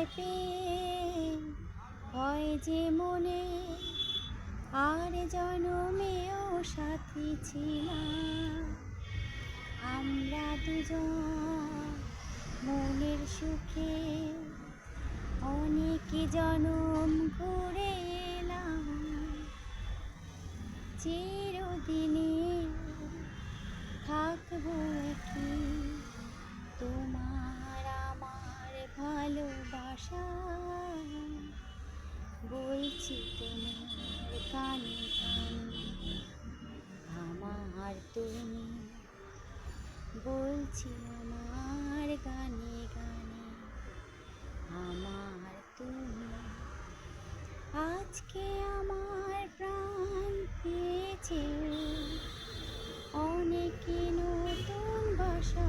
তোমায় পেয়ে হয় যে মনে আর জনমেও সাথী ছিলাম আমরা দুজন মনের সুখে অনেক জনম ঘুরে এলাম চিরদিনে থাকবো একই তোমার আমার ভালোবাসা বলছি তোমার কানে কানে আমার তুমি বলছি আমার গানে গানে আমার তুমি আজকে আমার প্রাণ পেয়েছে অনেক নতুন বাসা